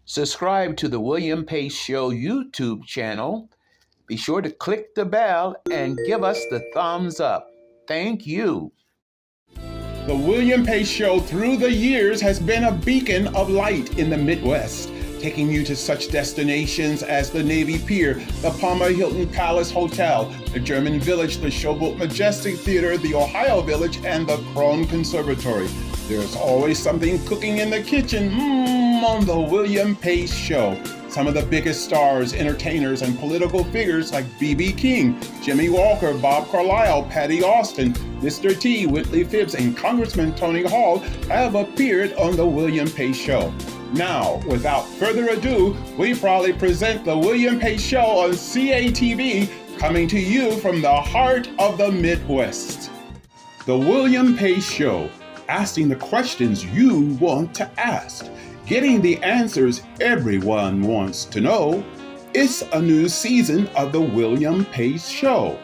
Subscribe to the William Pace Show YouTube channel. Be sure to click the bell and give us the thumbs up. Thank you. The William Pace Show through the years has been a beacon of light in the Midwest, taking you to such destinations as the Navy Pier, the Palmer Hilton Palace Hotel, the German Village, the Showboat Majestic Theatre, the Ohio Village, and the Krohn Conservatory. There's always something cooking in the kitchen on the William Pace Show. Some of the biggest stars, entertainers, and political figures like B.B. King, Jimmy Walker, Bob Carlisle, Patti Austin, Mr. T, Whitley Phibbs, and Congressman Tony Hall have appeared on the William Pace Show. Now, without further ado, we proudly present the William Pace Show on CATV, coming to you from the heart of the Midwest. The William Pace Show, asking the questions you want to ask, getting the answers everyone wants to know. It's a new season of the William Pace Show.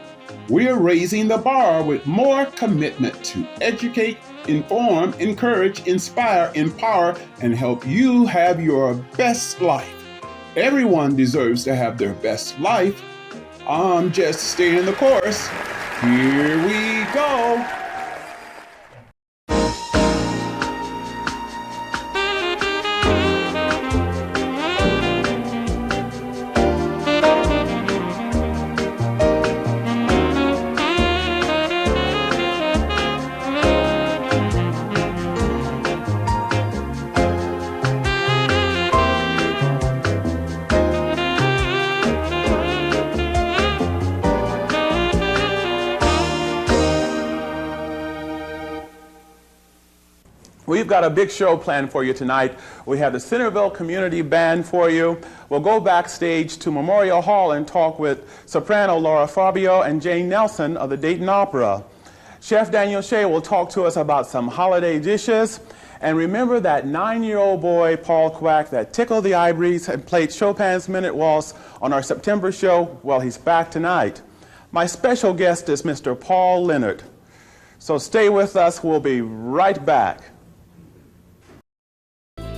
We're raising the bar with more commitment to educate, inform, encourage, inspire, empower, and help you have your best life. Everyone deserves to have their best life. I'm just staying the course. Here we go. We've got a big show planned for you tonight. We have the Centerville Community Band for you. We'll go backstage to Memorial Hall and talk with soprano Laura Fabio and Jane Nelson of the Dayton Opera. Chef Daniel Shea will talk to us about some holiday dishes. And remember that 9-year-old boy, Paul Kwak, that tickled the ivories and played Chopin's Minute Waltz on our September show? Well, he's back tonight. My special guest is Mr. Paul Leonard. So stay with us. We'll be right back.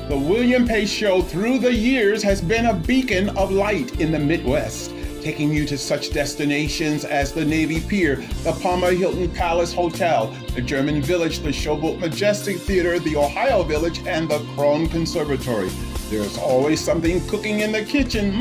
The William Pace Show through the years has been a beacon of light in the Midwest, taking you to such destinations as the Navy Pier, the Palmer Hilton Palace Hotel, the German Village, the Showboat Majestic Theatre, the Ohio Village, and the Krohn Conservatory. There's always something cooking in the kitchen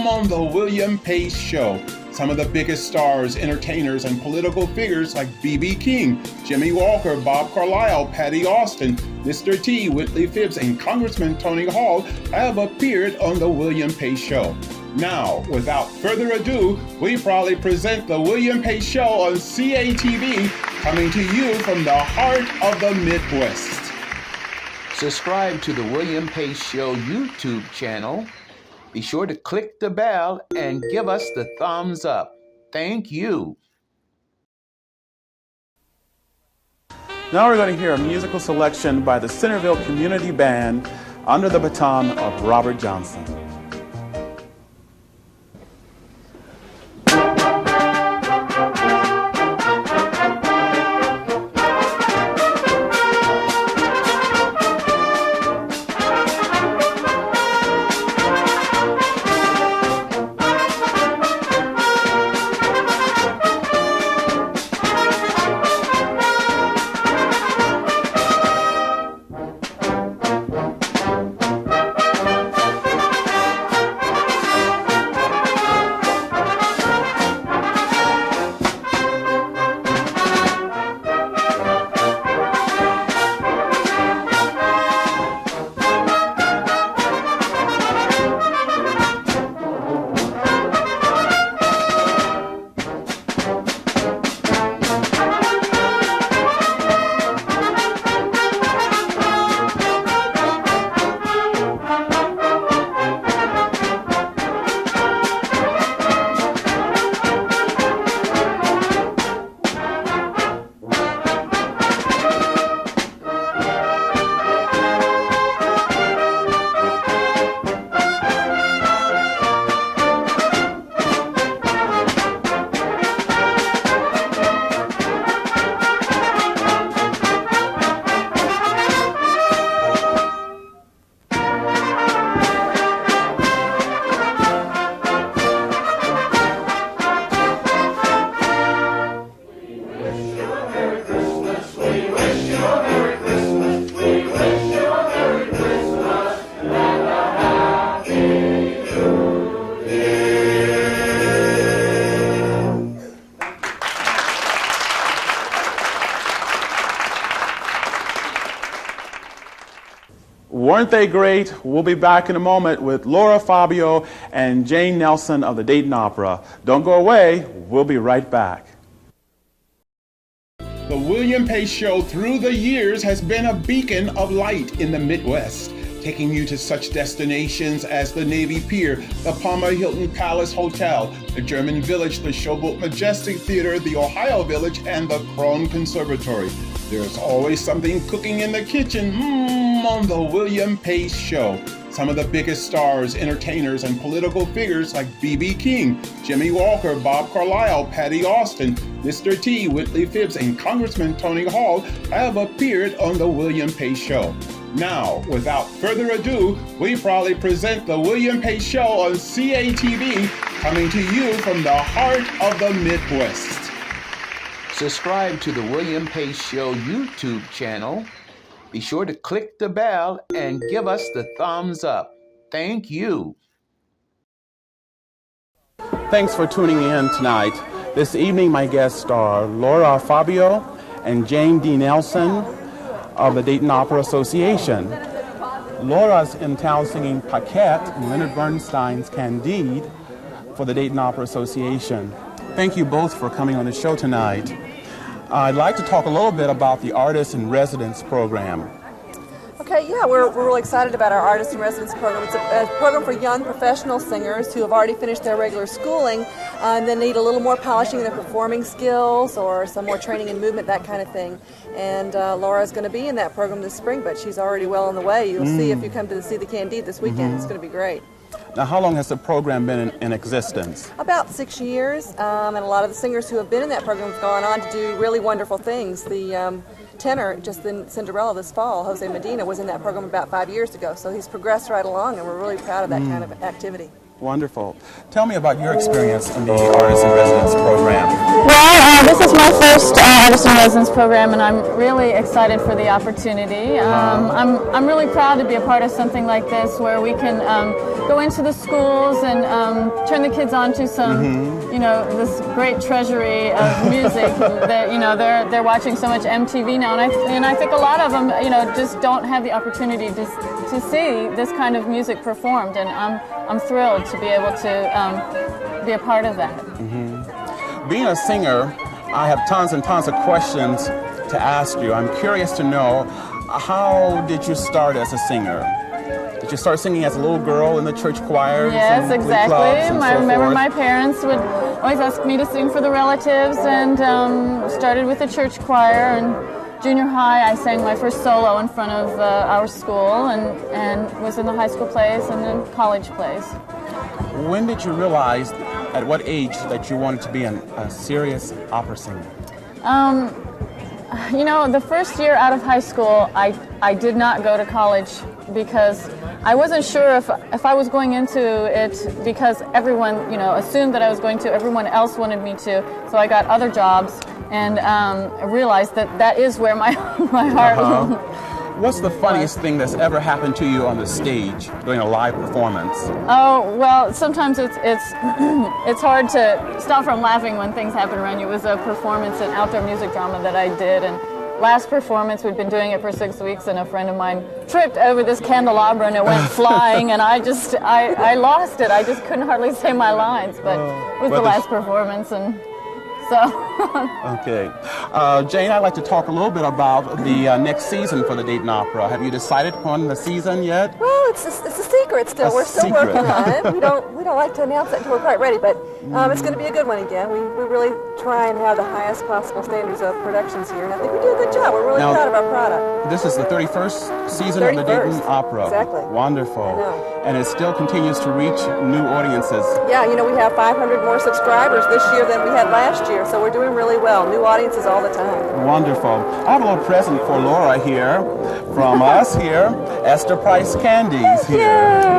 on the William Pace Show. Some of the biggest stars, entertainers, and political figures like B.B. King, Jimmy Walker, Bob Carlisle, Patti Austin, Mr. T, Whitley Phibbs, and Congressman Tony Hall have appeared on the William Pace Show. Now, without further ado, we proudly present the William Pace Show on CATV, coming to you from the heart of the Midwest. Subscribe to the William Pace Show YouTube channel. Be sure to click the bell and give us the thumbs up. Thank you. Now we're going to hear a musical selection by the Centerville Community Band under the baton of Robert Johnson. Weren't they great? We'll be back in a moment with Laura Fabio and Jane Nelson of the Dayton Opera. Don't go away. We'll be right back. The William Pace Show through the years has been a beacon of light in the Midwest, taking you to such destinations as the Navy Pier, the Palmer Hilton Palace Hotel, the German Village, the Showboat Majestic Theatre, the Ohio Village, and the Krohn Conservatory. There's always something cooking in the kitchen on the William Pace Show. Some of the biggest stars, entertainers, and political figures like B.B. King, Jimmy Walker, Bob Carlisle, Patti Austin, Mr. T, Whitley Phibbs, and Congressman Tony Hall have appeared on the William Pace Show. Now, without further ado, we proudly present the William Pace Show on CATV, coming to you from the heart of the Midwest. Subscribe to the William Pace Show YouTube channel. Be sure to click the bell and give us the thumbs up. Thank you. Thanks for tuning in tonight. This evening, my guests are Laura Fabio and Jane D. Nelson of the Dayton Opera Association. Laura's in town singing Paquette in Leonard Bernstein's Candide for the Dayton Opera Association. Thank you both for coming on the show tonight. I'd like to talk a little bit about the Artist in Residence program. Okay, yeah, we're really excited about our Artist in Residence program. It's a program for young professional singers who have already finished their regular schooling and then need a little more polishing in their performing skills or some more training in movement, that kind of thing. And Laura's going to be in that program this spring, but she's already well on the way. You'll see if you come to see the Candide this weekend. It's going to be great. Now, how long has the program been in existence? About 6 years, and a lot of the singers who have been in that program have gone on to do really wonderful things. The tenor just in Cinderella this fall, Jose Medina, was in that program about 5 years ago, so he's progressed right along, and we're really proud of that kind of activity. Wonderful. Tell me about your experience in the Artist in Residence program. Well, this is my first Artist in Residence program, and I'm really excited for the opportunity. I'm really proud to be a part of something like this, where we can go into the schools and turn the kids on to some, this great treasury of music. That they're watching so much MTV now, and I think a lot of them, just don't have the opportunity to see this kind of music performed, and I'm thrilled to be able to be a part of that. Being a singer, I have tons and tons of questions to ask you. I'm curious to know, how did you start as a singer? Did you start singing as a little girl in the church choirs? Yes, and exactly. I remember my parents would always ask me to sing for the relatives, and started with the church choir. And junior high, I sang my first solo in front of our school, and was in the high school plays and then college plays. When did you realize, at what age, that you wanted to be a serious opera singer? The first year out of high school, I did not go to college because I wasn't sure if I was going into it because everyone, assumed that I was going to. Everyone else wanted me to, so I got other jobs and realized that is where my heart. What's the funniest thing that's ever happened to you on the stage during a live performance? Oh, well, sometimes it's hard to stop from laughing when things happen around you. It was a performance, an outdoor music drama that I did, and last performance, we'd been doing it for 6 weeks, and a friend of mine tripped over this candelabra and it went flying, and I lost it. I just couldn't hardly say my lines, but it was the last performance, and so. Okay. Jane, I'd like to talk a little bit about the next season for the Dayton Opera. Have you decided upon the season yet? Well, it's a secret still. We're still working on it. We don't like to announce it until we're quite ready, but it's going to be a good one again. We really try and have the highest possible standards of productions here, and I think we do a good job. We're really proud of our product. This is the 31st season of the Dayton Opera. Exactly. Wonderful. I know. And it still continues to reach new audiences. Yeah, we have 500 more subscribers this year than we had last year, so we're doing really well. New audiences all the time. Wonderful. I have a little present for Laura here, from us here. Esther Price Candies here.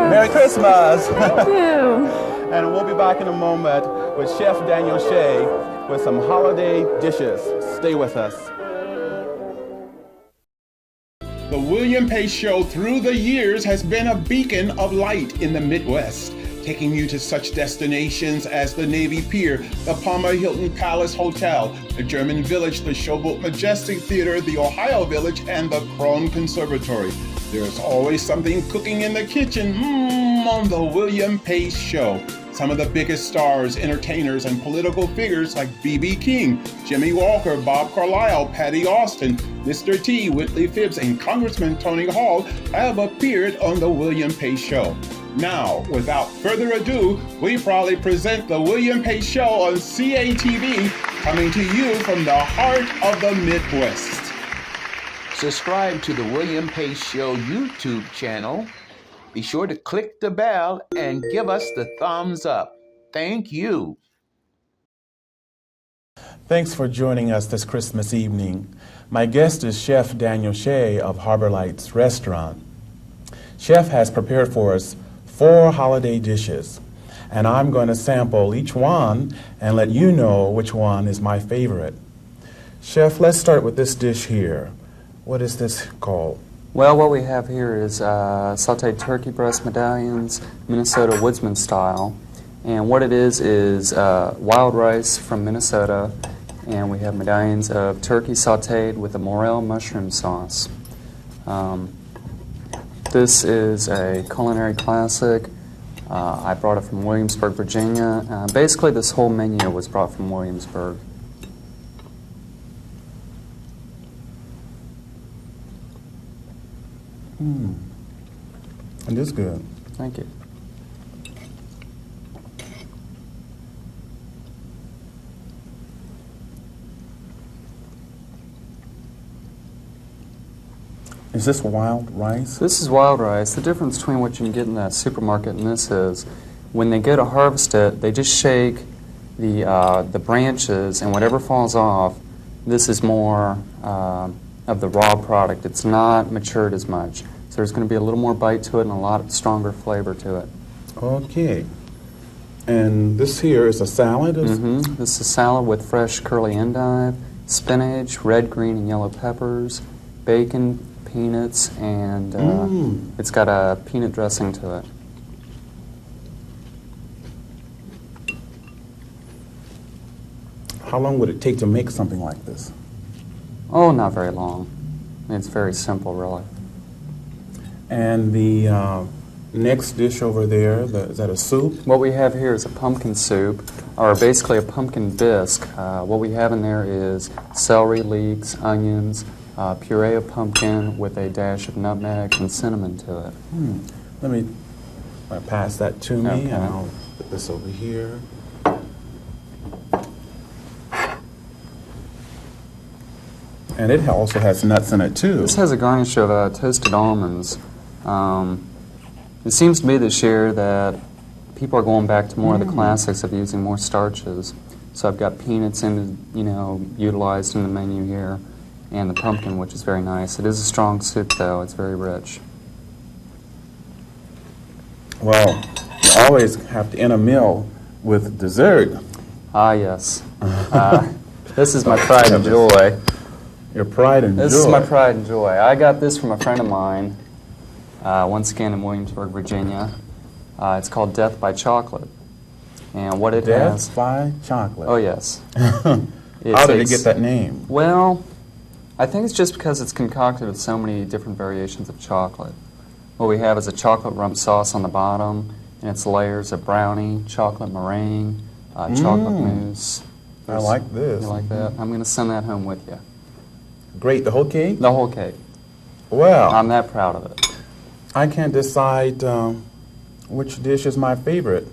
Merry Christmas. Thank you. And we'll be back in a moment with Chef Daniel Shea with some holiday dishes. Stay with us. The William Pace Show through the years has been a beacon of light in the Midwest, taking you to such destinations as the Navy Pier, the Palmer Hilton Palace Hotel, the German Village, the Showboat Majestic Theatre, the Ohio Village, and the Krohn Conservatory. There's always something cooking in the kitchen on the William Pace Show. Some of the biggest stars, entertainers, and political figures like B.B. King, Jimmy Walker, Bob Carlisle, Patti Austin, Mr. T, Whitley Phibbs, and Congressman Tony Hall have appeared on the William Pace Show. Now, without further ado, we proudly present the William Pace Show on CATV, coming to you from the heart of the Midwest. Subscribe to the William Pace Show YouTube channel. Be sure to click the bell and give us the thumbs up. Thank you. Thanks for joining us this Christmas evening. My guest is Chef Daniel Shea of Harbor Lights Restaurant. Chef has prepared for us 4 holiday dishes, and I'm going to sample each one and let you know which one is my favorite. Chef, let's start with this dish here. What is this called? Well, what we have here is sauteed turkey breast medallions, Minnesota woodsman style. And what it is wild rice from Minnesota, and we have medallions of turkey sauteed with a morel mushroom sauce. This is a culinary classic. I brought it from Williamsburg, Virginia. Basically, this whole menu was brought from Williamsburg. It is good. Thank you. Is this wild rice? This is wild rice. The difference between what you can get in that supermarket and this is when they go to harvest it, they just shake the branches, and whatever falls off, this is more of the raw product. It's not matured as much. So there's going to be a little more bite to it and a lot stronger flavor to it. Okay. And this here is a salad? This is a salad with fresh curly endive, spinach, red, green, and yellow peppers, bacon, peanuts, and it's got a peanut dressing to it. How long would it take to make something like this? Oh, not very long. It's very simple, really. And the next dish over there, is that a soup? What we have here is a pumpkin soup, or basically a pumpkin bisque. What we have in there is celery, leeks, onions, puree of pumpkin with a dash of nutmeg and cinnamon to it. Let me pass that to me, Okay. and I'll put this over here. And it also has nuts in it, too. This has a garnish of toasted almonds. It seems to me this year that people are going back to more of the classics of using more starches. So I've got peanuts utilized in the menu here, and the pumpkin, which is very nice. It is a strong soup, though. It's very rich. Well, you always have to end a meal with dessert. Ah, yes. This is my pride and joy. Your pride and joy. This is my pride and joy. I got this from a friend of mine, once again in Williamsburg, Virginia. It's called Death by Chocolate. And what it has... Death by Chocolate. Oh, yes. How did it get that name? Well, I think it's just because it's concocted with so many different variations of chocolate. What we have is a chocolate rump sauce on the bottom, and it's layers of brownie, chocolate meringue, chocolate mousse. I like this. You like that? I'm going to send that home with you. Great. The whole cake? The whole cake. Well, I'm that proud of it. I can't decide which dish is my favorite.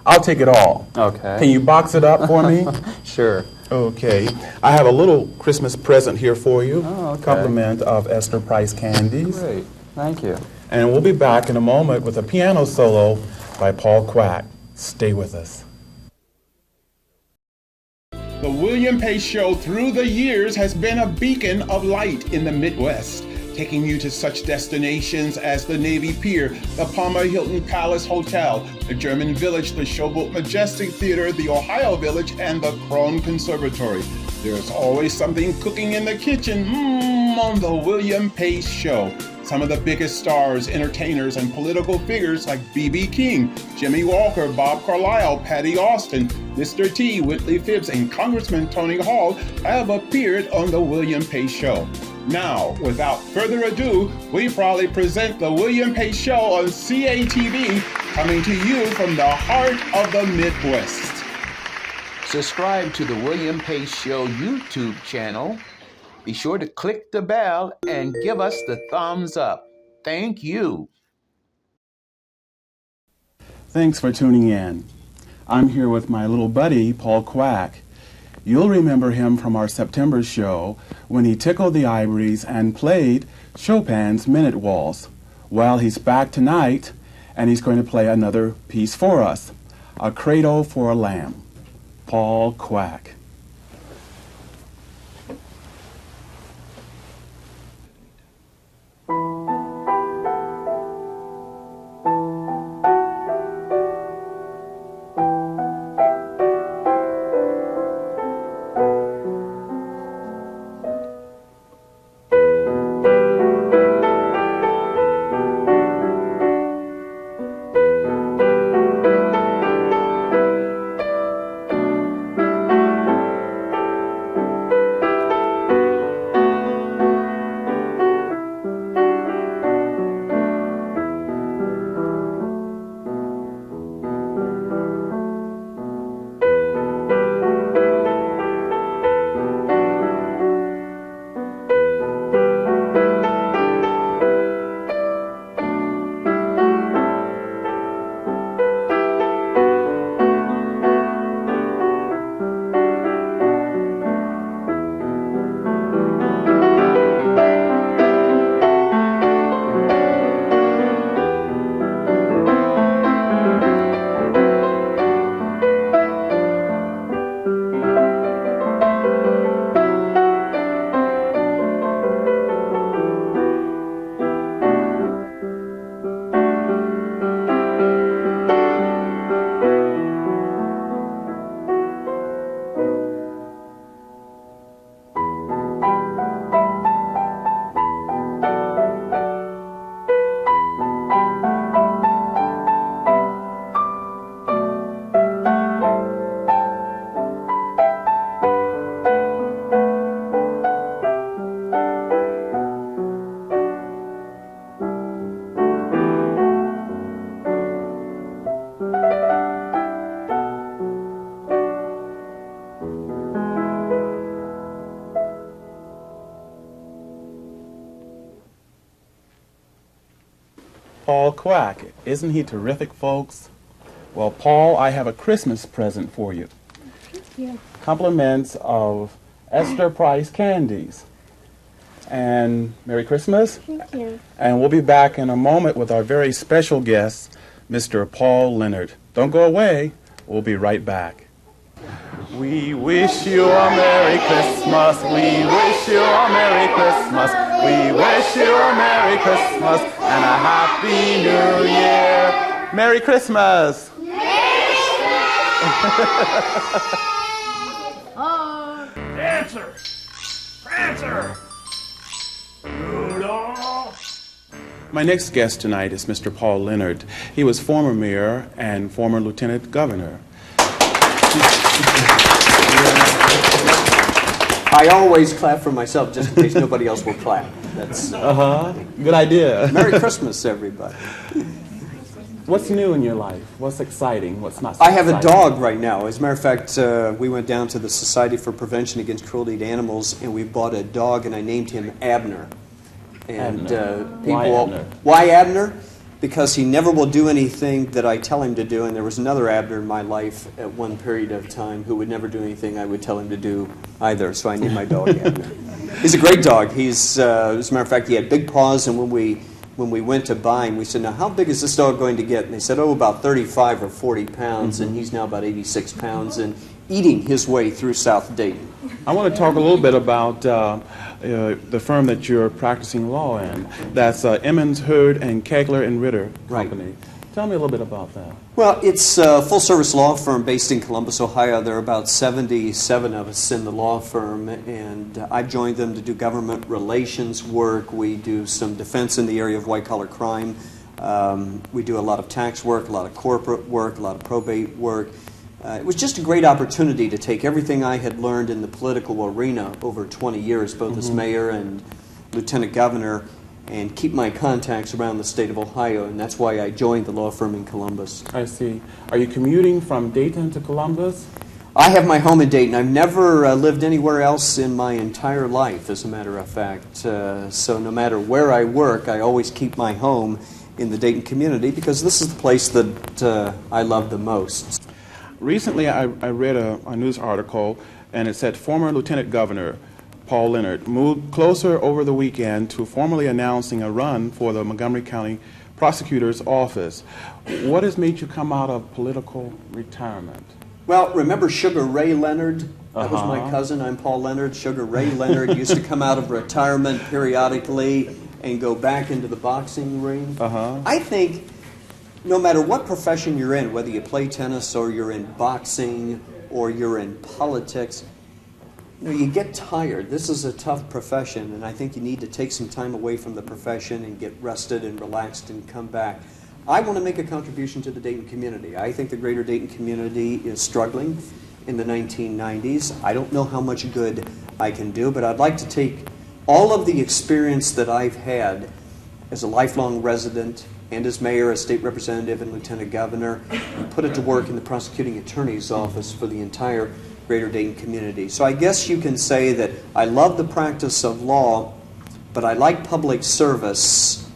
I'll take it all. Okay. Can you box it up for me? Sure. Okay. I have a little Christmas present here for you. Oh, okay. Compliment of Esther Price Candies. Great. Thank you. And we'll be back in a moment with a piano solo by Paul Kwak. Stay with us. The William Pace Show through the years has been a beacon of light in the Midwest, taking you to such destinations as the Navy Pier, the Palmer Hilton Palace Hotel, the German Village, the Showboat Majestic Theatre, the Ohio Village, and the Krohn Conservatory. There's always something cooking in the kitchen on the William Pace Show. Some of the biggest stars, entertainers, and political figures like B.B. King, Jimmy Walker, Bob Carlisle, Patti Austin, Mr. T, Whitley Phibbs, and Congressman Tony Hall have appeared on the William Pace Show. Now, without further ado, we proudly present the William Pace Show on CATV, coming to you from the heart of the Midwest. Subscribe to the William Pace Show YouTube channel. Be sure to click the bell and give us the thumbs up. Thank you. Thanks for tuning in. I'm here with my little buddy, Paul Kwak. You'll remember him from our September show when he tickled the ivories and played Chopin's Minute Waltz. Well, he's back tonight, and he's going to play another piece for us, A Cradle for a Lamb. Paul Kwak. Paul Kwak. Isn't he terrific, folks? Well, Paul, I have a Christmas present for you. Thank you. Compliments of Esther Price Candies. And Merry Christmas. Thank you. And we'll be back in a moment with our very special guest, Mr. Paul Leonard. Don't go away. We'll be right back. We wish you a Merry Christmas. We wish you a Merry Christmas. We wish you a Merry Christmas and a Happy New Year. Merry Christmas. Dancer! Prancer! Rudolph! My next guest tonight is Mr. Paul Leonard. He was former mayor and former lieutenant governor. I always clap for myself just in case nobody else will clap. That's Good idea. Merry Christmas, everybody. What's new in your life? What's exciting? What's not so I have a exciting? dog right now. As a matter of fact, we went down to the Society for Prevention Against Cruelty to Animals, and we bought a dog, and I named him Abner. And Abner. people, Why Abner? Why Abner? Because he never will do anything that I tell him to do, and there was another Abner in my life at one period of time who would never do anything I would tell him to do either, so I named my dog Abner. He's a great dog. He's, as a matter of fact, he had big paws, and when we went to buy him, we said, now, how big is this dog going to get? And they said, oh, about 35 or 40 pounds, and he's now about 86 pounds and eating his way through South Dayton. I want to talk a little bit about the firm that you're practicing law in. That's Emmons, Hurd, and Kegler and Ritter Company. Right. Tell me a little bit about that. Well, it's a full-service law firm based in Columbus, Ohio. There are about 77 of us in the law firm, and I've joined them to do government relations work. We do some defense in the area of white-collar crime. We do a lot of tax work, a lot of corporate work, a lot of probate work. It was just a great opportunity to take everything I had learned in the political arena over 20 years, both as mayor and lieutenant governor and keep my contacts around the state of Ohio, and that's why I joined the law firm in Columbus. I see. Are you commuting from Dayton to Columbus? I have my home in Dayton. I've never lived anywhere else in my entire life, as a matter of fact. So no matter where I work, I always keep my home in the Dayton community because this is the place that I love the most. Recently, I read a news article, and it said former Lieutenant Governor Paul Leonard moved closer over the weekend to formally announcing a run for the Montgomery County Prosecutor's Office. What has made you come out of political retirement? Well, remember Sugar Ray Leonard? That was my cousin. I'm Paul Leonard. Sugar Ray Leonard used to come out of retirement periodically and go back into the boxing ring. I think no matter what profession you're in, whether you play tennis or you're in boxing or you're in politics, you get tired. This is a tough profession, and I think you need to take some time away from the profession and get rested and relaxed and come back. I want to make a contribution to the Dayton community. I think the greater Dayton community is struggling in the 1990s. I don't know how much good I can do, but I'd like to take all of the experience that I've had as a lifelong resident and as mayor, as state representative, and lieutenant governor, and put it to work in the prosecuting attorney's office for the entire greater Dayton community. So I guess you can say that I love the practice of law, but I like public service,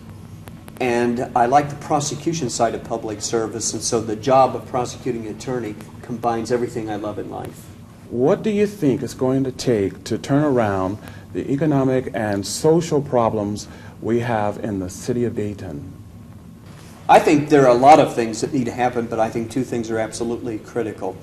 and I like the prosecution side of public service, and so the job of prosecuting attorney combines everything I love in life. What do you think it's going to take to turn around the economic and social problems we have in the city of Dayton? I think there are a lot of things that need to happen, but I think two things are absolutely critical.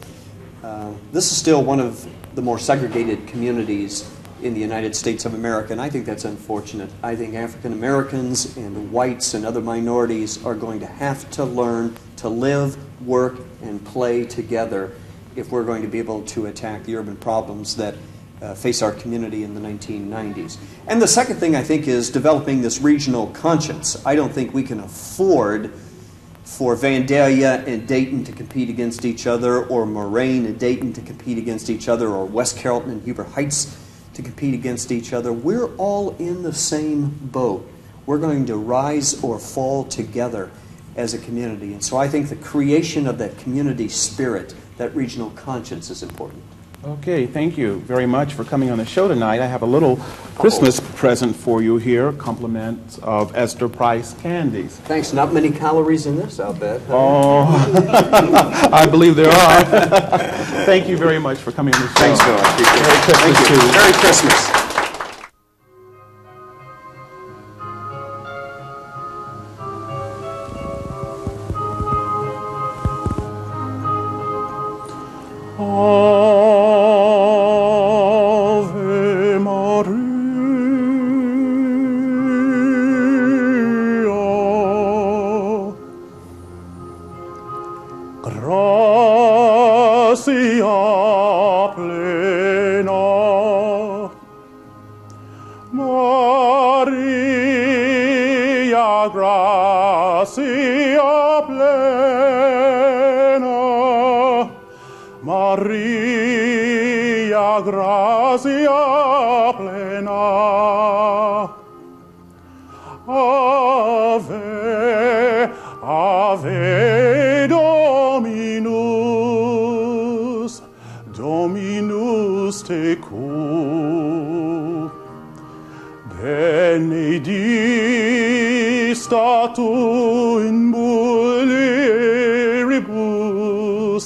This is still one of the more segregated communities in the United States of America, and I think that's unfortunate. I think African Americans and whites and other minorities are going to have to learn to live, work, and play together if we're going to be able to attack the urban problems that face our community in the 1990s. And the second thing I think is developing this regional conscience. I don't think we can afford for Vandalia and Dayton to compete against each other, or Moraine and Dayton to compete against each other, or West Carrollton and Huber Heights to compete against each other. We're all in the same boat. We're going to rise or fall together as a community. And so I think the creation of that community spirit, that regional conscience, is important. Okay, thank you very much for coming on the show tonight. I have a little Christmas present for you here, compliments of Esther Price candies. Thanks. Not many calories in this, I'll bet. Oh, I believe there are. Thank you very much for coming on the show. Thanks, Phil. I appreciate it. Merry Christmas Thank you. to you. Merry Christmas. Ave Maria, gratia plena, Maria, gratia plena, Maria, gratia plena, Ave, Ave Dominus, Dominus tecum, benedicta tu in mulieribus,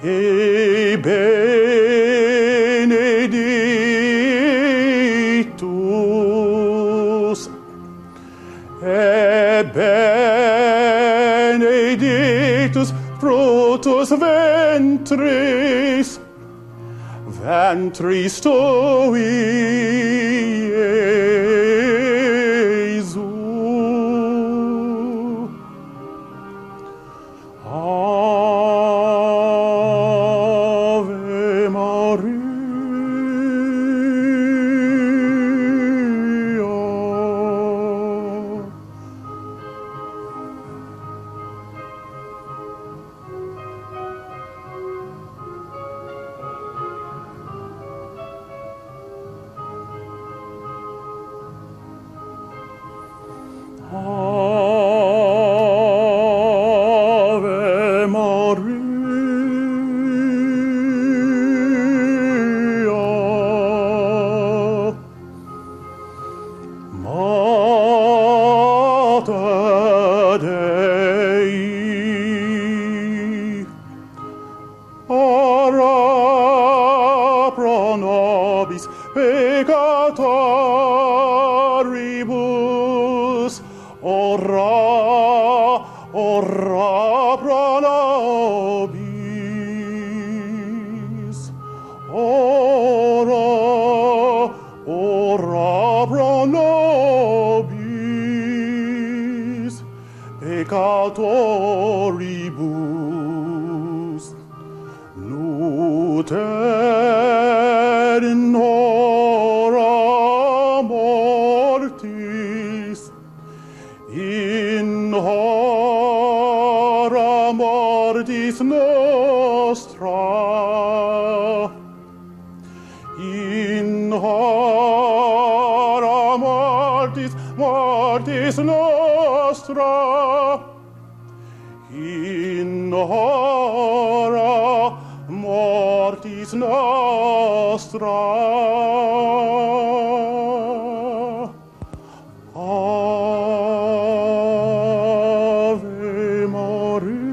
e benedictus, benedictus fructus ventris, ventris tui, Iesu. Ave Maria. ora pro nobis, ora pro nobis, peccatoribus, nuter in hora mortis, in hora mortis nostra, in hora mortis nostra, in hora mortis nostra. Ave Maria.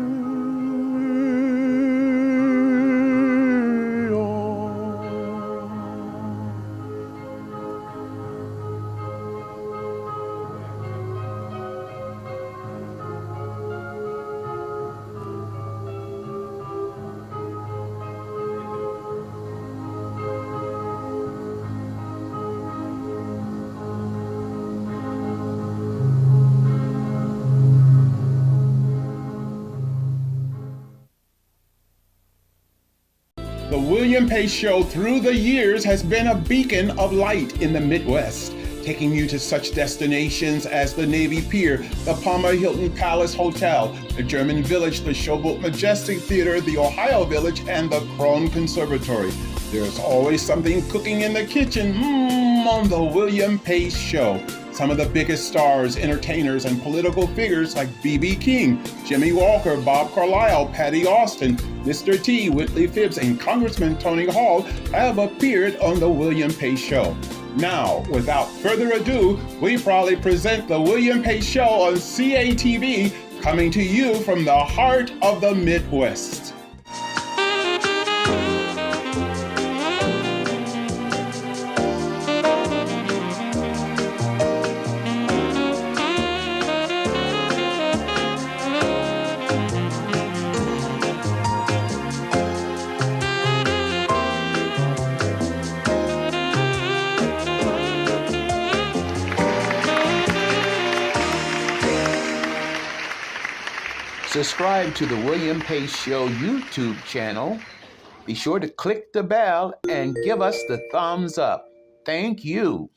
The William Pace Show through the years has been a beacon of light in the Midwest, taking you to such destinations as the Navy Pier, the Palmer Hilton Palace Hotel, the German Village, the Showboat Majestic Theatre, the Ohio Village, and the Krohn Conservatory. There's always something cooking in the kitchen on the William Pace Show. Some of the biggest stars, entertainers, and political figures like B.B. King, Jimmy Walker, Bob Carlisle, Patti Austin, Mr. T, Whitley Phibbs, and Congressman Tony Hall have appeared on the William Pace Show. Now, without further ado, we proudly present the William Pace Show on CATV, coming to you from the heart of the Midwest. Subscribe to the William Pace Show YouTube channel. Be sure to click the bell and give us the thumbs up. Thank you.